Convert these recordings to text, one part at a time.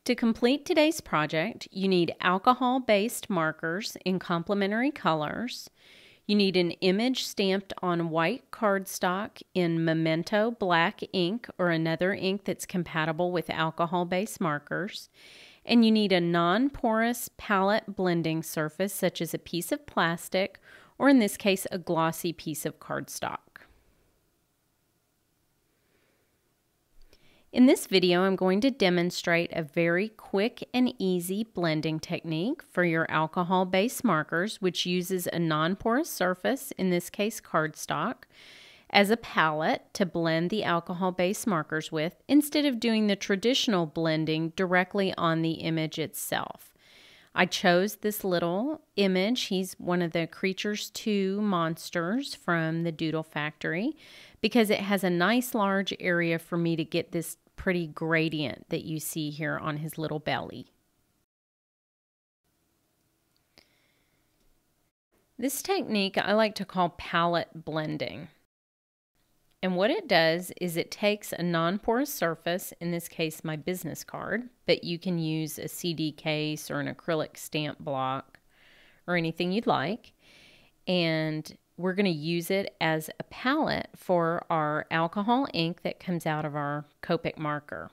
To complete today's project, you need alcohol-based markers in complementary colors. You need an image stamped on white cardstock in Memento black ink or another ink that's compatible with alcohol-based markers. And you need a non-porous palette blending surface such as a piece of plastic or in this case a glossy piece of cardstock. In this video, I'm going to demonstrate a very quick and easy blending technique for your alcohol-based markers, which uses a non-porous surface, in this case cardstock, as a palette to blend the alcohol-based markers with, instead of doing the traditional blending directly on the image itself. I chose this little image. He's one of the Creatures 2 monsters from the Doodle Factory because it has a nice large area for me to get this pretty gradient that you see here on his little belly. This technique I like to call palette blending. And what it does is it takes a non-porous surface, in this case my business card, but you can use a CD case or an acrylic stamp block or anything you'd like, and we're going to use it as a palette for our alcohol ink that comes out of our Copic marker.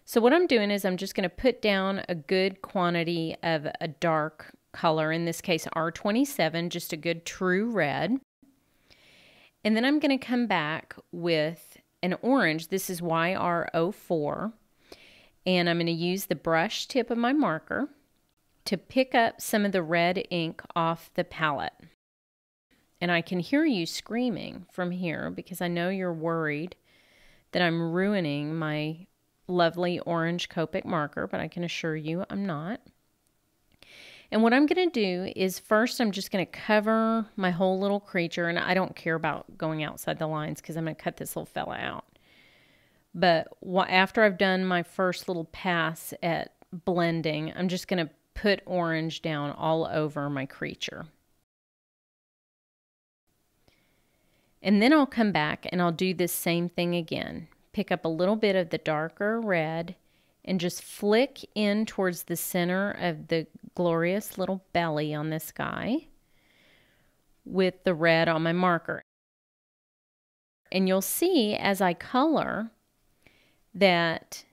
So what I'm doing is I'm just going to put down a good quantity of a dark color, in this case R27, just a good true red. And then I'm going to come back with an orange. This is YR04. And I'm going to use the brush tip of my marker to pick up some of the red ink off the palette. And I can hear you screaming from here because I know you're worried that I'm ruining my lovely orange Copic marker, but I can assure you I'm not. And what I'm going to do is first I'm just going to cover my whole little creature, and I don't care about going outside the lines because I'm going to cut this little fella out. But after I've done my first little pass at blending, I'm just going to put orange down all over my creature. And then I'll come back and I'll do this same thing again. Pick up a little bit of the darker red and just flick in towards the center of the glorious little belly on this guy with the red on my marker. And you'll see as I color that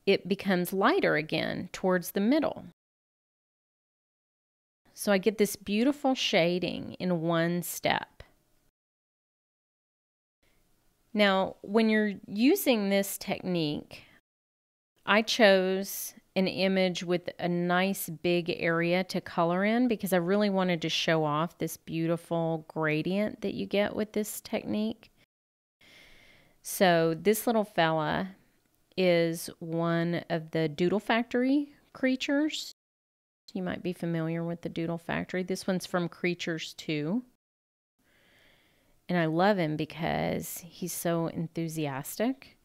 it becomes lighter again towards the middle. So I get this beautiful shading in one step. Now, when you're using this technique, I chose an image with a nice big area to color in because I really wanted to show off this beautiful gradient that you get with this technique. So this little fella is one of the Doodle Factory creatures. You might be familiar with the Doodle Factory. This one's from Creatures 2. And I love him because he's so enthusiastic,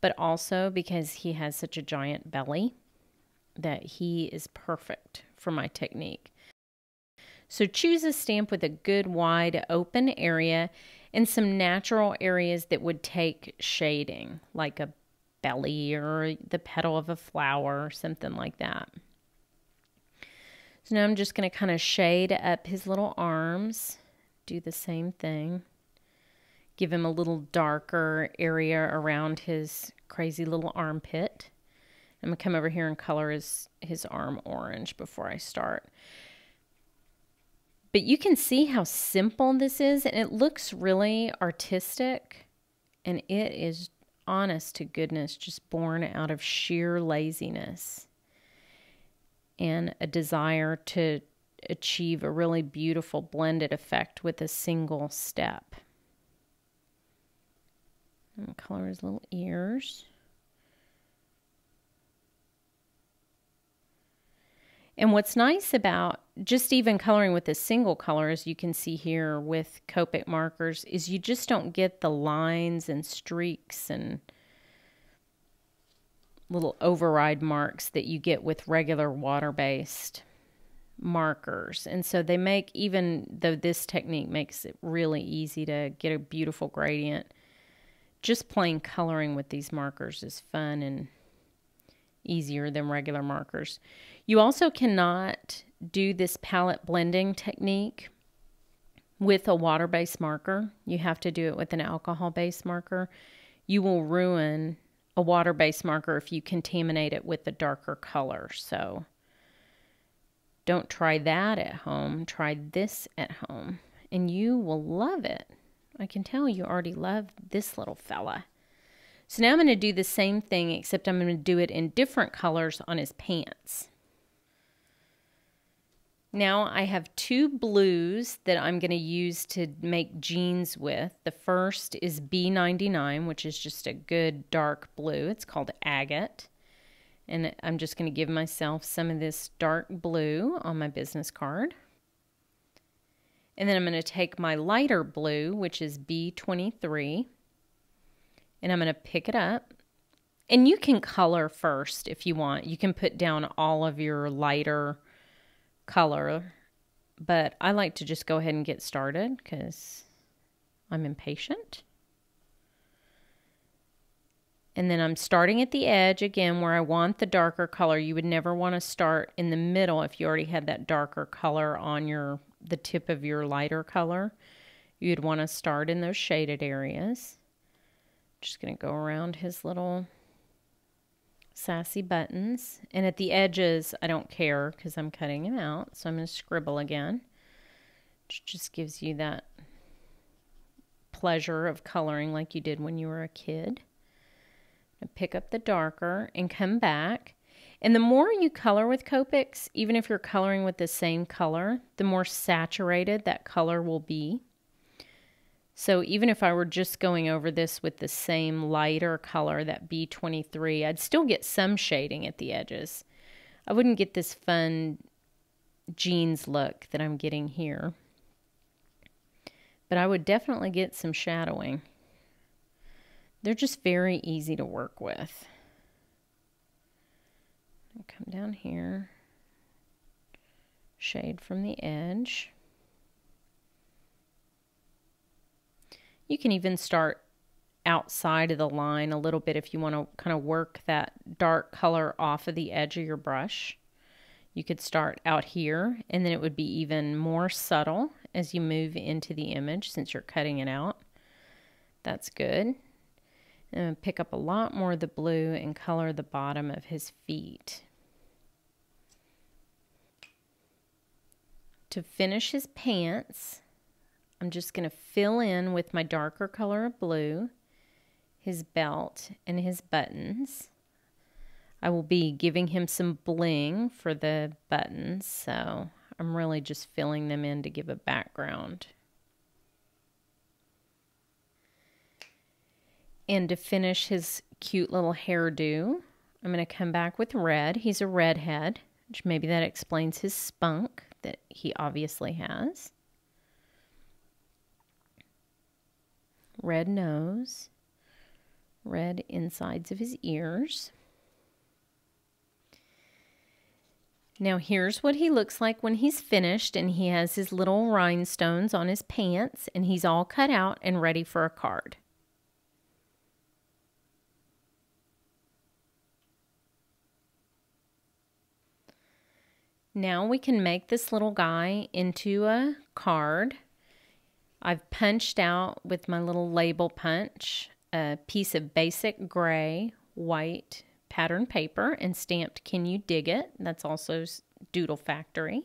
but also because he has such a giant belly that he is perfect for my technique. So choose a stamp with a good wide open area and some natural areas that would take shading, like a belly or the petal of a flower or something like that. So now I'm just going to kind of shade up his little arms, do the same thing. Give him a little darker area around his crazy little armpit. I'm going to come over here and color his arm orange before I start. But you can see how simple this is, and it looks really artistic, and it is, honest to goodness, just born out of sheer laziness and a desire to achieve a really beautiful blended effect with a single step. And color his little ears. And what's nice about just even coloring with a single color, as you can see here with Copic markers, is you just don't get the lines and streaks and little override marks that you get with regular water-based markers. And so they make, even though this technique makes it really easy to get a beautiful gradient, just plain coloring with these markers is fun and easier than regular markers. You also cannot do this palette blending technique with a water-based marker. You have to do it with an alcohol-based marker. You will ruin a water-based marker if you contaminate it with a darker color. So don't try that at home. Try this at home, and you will love it. I can tell you already love this little fella. So now I'm going to do the same thing, except I'm going to do it in different colors on his pants. Now I have two blues that I'm going to use to make jeans with. The first is B99, which is just a good dark blue. It's called Agate. And I'm just going to give myself some of this dark blue on my business card. And then I'm going to take my lighter blue, which is B23. And I'm going to pick it up. And you can color first if you want. You can put down all of your lighter color. But I like to just go ahead and get started because I'm impatient. And then I'm starting at the edge again where I want the darker color. You would never want to start in the middle if you already had that darker color on the tip of your lighter color. You'd want to start in those shaded areas. Just going to go around his little sassy buttons. And at the edges, I don't care because I'm cutting him out. So I'm going to scribble again. Which just gives you that pleasure of coloring like you did when you were a kid. Pick up the darker and come back. And the more you color with Copics, even if you're coloring with the same color, the more saturated that color will be. So even if I were just going over this with the same lighter color, that B23, I'd still get some shading at the edges. I wouldn't get this fun jeans look that I'm getting here. But I would definitely get some shadowing. They're just very easy to work with. Come down here, shade from the edge. You can even start outside of the line a little bit if you want to kind of work that dark color off of the edge of your brush. You could start out here, and then it would be even more subtle as you move into the image since you're cutting it out. That's good. And pick up a lot more of the blue and color the bottom of his feet. To finish his pants, I'm just going to fill in with my darker color of blue his belt and his buttons. I will be giving him some bling for the buttons, so I'm really just filling them in to give a background. And to finish his cute little hairdo, I'm going to come back with red. He's a redhead, which maybe that explains his spunk that he obviously has. Red nose, red insides of his ears. Now here's what he looks like when he's finished, and he has his little rhinestones on his pants, and he's all cut out and ready for a card. Now we can make this little guy into a card. I've punched out with my little label punch a piece of basic gray, white pattern paper and stamped "Can You Dig It?" That's also Doodle Factory.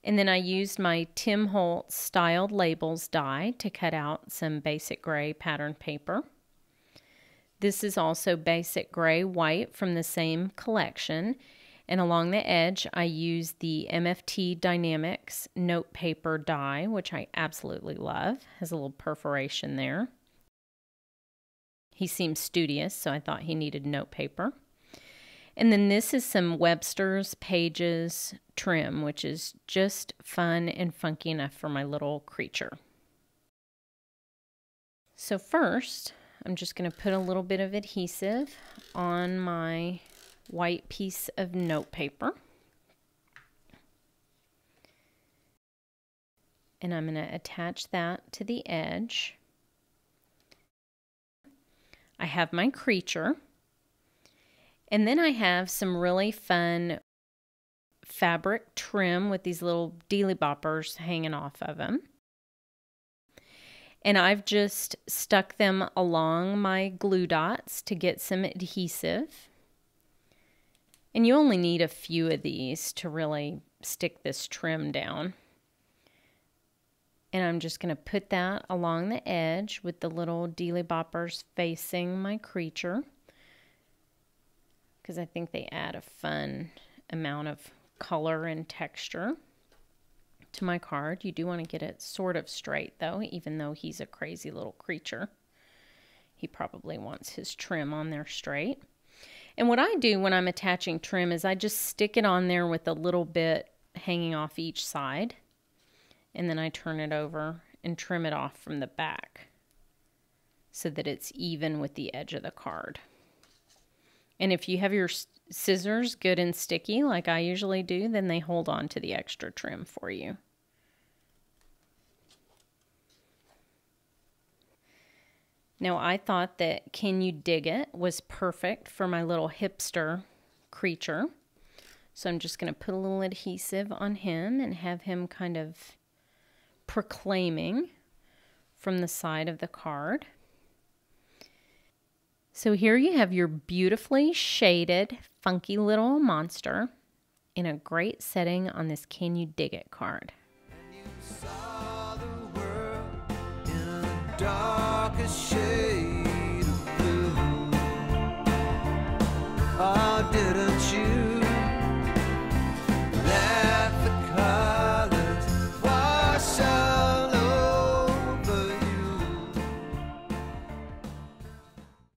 And then I used my Tim Holtz styled labels die to cut out some basic gray pattern paper. This is also basic gray white from the same collection. And along the edge, I use the MFT Dynamics note paper die, which I absolutely love. Has a little perforation there. He seems studious, so I thought he needed note paper. And then this is some Webster's Pages trim, which is just fun and funky enough for my little creature. So first, I'm just going to put a little bit of adhesive on my white piece of note paper. And I'm going to attach that to the edge. I have my creature. And then I have some really fun fabric trim with these little dealy boppers hanging off of them. And I've just stuck them along my glue dots to get some adhesive. And you only need a few of these to really stick this trim down. And I'm just going to put that along the edge with the little dealy boppers facing my creature, because I think they add a fun amount of color and texture to my card. You do want to get it sort of straight though, even though he's a crazy little creature. He probably wants his trim on there straight. And what I do when I'm attaching trim is I just stick it on there with a little bit hanging off each side. And then I turn it over and trim it off from the back so that it's even with the edge of the card. And if you have your scissors good and sticky like I usually do, then they hold on to the extra trim for you. Now I thought that Can You Dig It was perfect for my little hipster creature. So I'm just going to put a little adhesive on him and have him kind of proclaiming from the side of the card. So here you have your beautifully shaded, funky little monster in a great setting on this Can You Dig It card. And you saw the world in a darkest shade of blue. Oh,